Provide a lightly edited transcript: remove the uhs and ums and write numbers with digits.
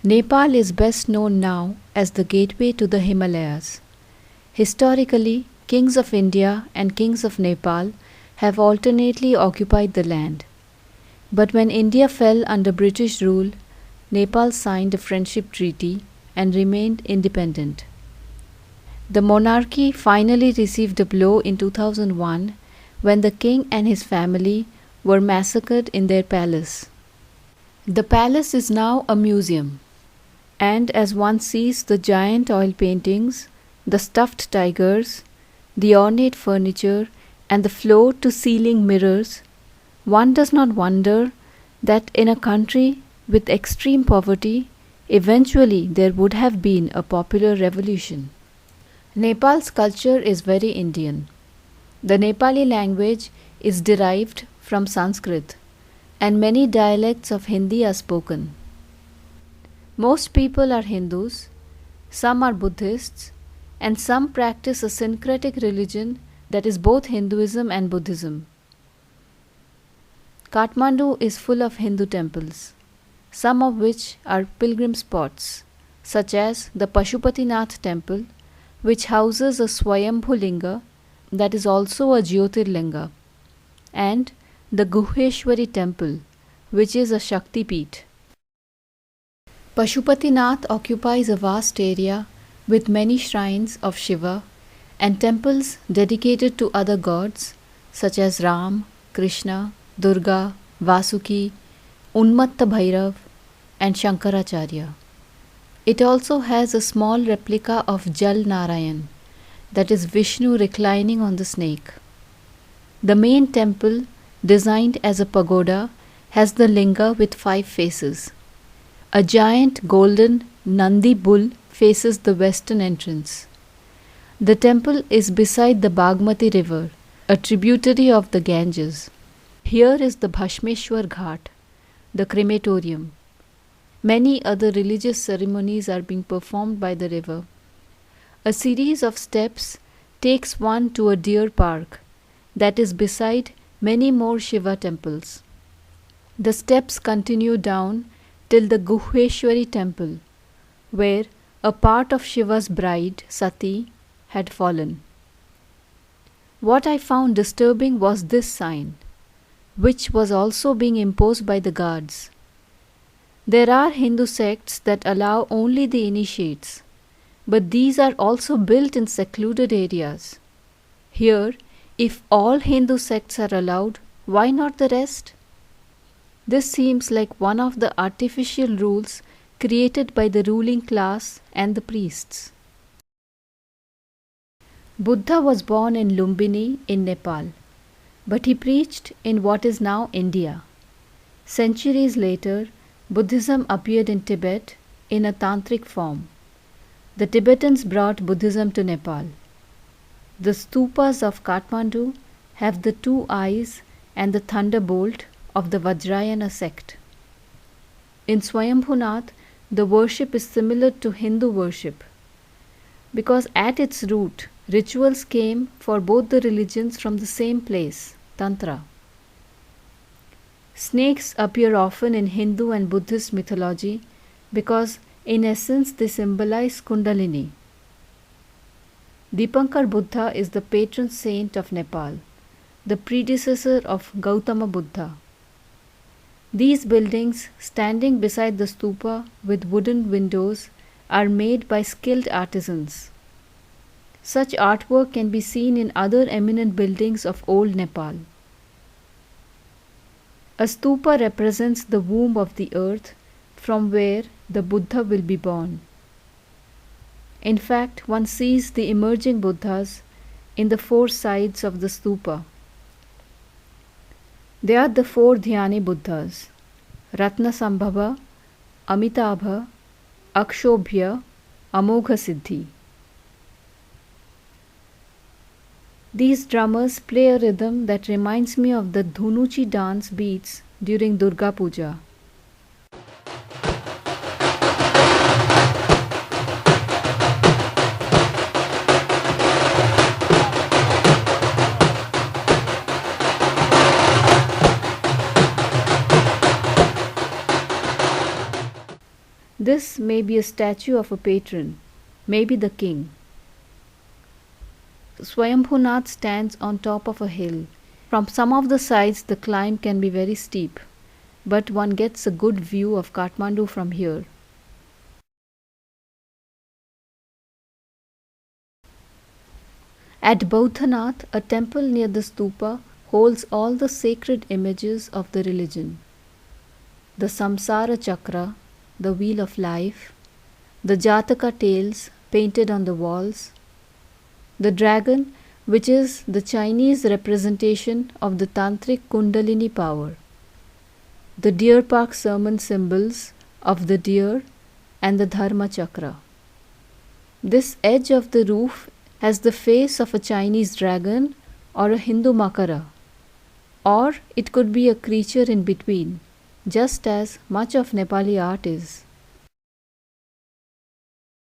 Nepal is best known now as the gateway to the Himalayas. Historically, kings of India and kings of Nepal have alternately occupied the land. But when India fell under British rule, Nepal signed a friendship treaty and remained independent. The monarchy finally received a blow in 2001 when the king and his family were massacred in their palace. The palace is now a museum, and as one sees the giant oil paintings, the stuffed tigers, the ornate furniture, and the floor to ceiling mirrors, one does not wonder that in a country with extreme poverty, eventually there would have been a popular revolution. Nepal's culture is very Indian. The Nepali language is derived from Sanskrit, and many dialects of Hindi are spoken. Most people are Hindus, some are Buddhists, and some practice a syncretic religion that is both Hinduism and Buddhism. Kathmandu is full of Hindu temples, some of which are pilgrim spots, such as the Pashupatinath temple, which houses a Swayambhulinga that is also a Jyotirlinga, and the Guheshwari temple, which is a Shakti Peeth. Pashupatinath occupies a vast area with many shrines of Shiva and temples dedicated to other gods such as Ram, Krishna, Durga, Vasuki, Unmatta Bhairav, and Shankaracharya. It also has a small replica of Jal Narayan, that is Vishnu reclining on the snake. The main temple, designed as a pagoda, has the linga with 5 faces. A giant golden Nandi bull faces the western entrance. The temple is beside the Bagmati river, a tributary of the Ganges. Here is the Bhashmeshwar Ghat, the crematorium. Many other religious ceremonies are being performed by the river. A series of steps takes one to a deer park that is beside many more Shiva temples. The steps continue down till the Guheshwari temple, where a part of Shiva's bride, Sati, had fallen. What I found disturbing was this sign, which was also being imposed by the guards. There are Hindu sects that allow only the initiates, but these are also built in secluded areas. Here, if all Hindu sects are allowed, why not the rest? This seems like one of the artificial rules created by the ruling class and the priests. Buddha was born in Lumbini in Nepal, but he preached in what is now India. Centuries later, Buddhism appeared in Tibet in a tantric form. The Tibetans brought Buddhism to Nepal. The stupas of Kathmandu have the 2 eyes and the thunderbolt of the Vajrayana sect. In Swayambhunath, the worship is similar to Hindu worship, because at its root, rituals came for both the religions from the same place, Tantra. Snakes appear often in Hindu and Buddhist mythology because, in essence, they symbolize Kundalini. Dipankar Buddha is the patron saint of Nepal, the predecessor of Gautama Buddha. These buildings, standing beside the stupa with wooden windows, are made by skilled artisans. Such artwork can be seen in other eminent buildings of old Nepal. A stupa represents the womb of the earth from where the Buddha will be born. In fact, one sees the emerging Buddhas in the 4 sides of the stupa. They are the 4 Dhyani Buddhas: Ratnasambhava, Amitabha, Akshobhya, Amogha Siddhi. These drummers play a rhythm that reminds me of the Dhunuchi dance beats during Durga Puja. This may be a statue of a patron, maybe the king. Swayambhunath stands on top of a hill. From some of the sides, the climb can be very steep, but one gets a good view of Kathmandu from here. At Boudhanath, a temple near the stupa holds all the sacred images of the religion. The Samsara Chakra, the Wheel of Life, the Jataka tales painted on the walls, the dragon, which is the Chinese representation of the Tantric Kundalini power, the deer park sermon symbols of the deer and the Dharma Chakra. This edge of the roof has the face of a Chinese dragon or a Hindu Makara, or it could be a creature in between, just as much of Nepali art is.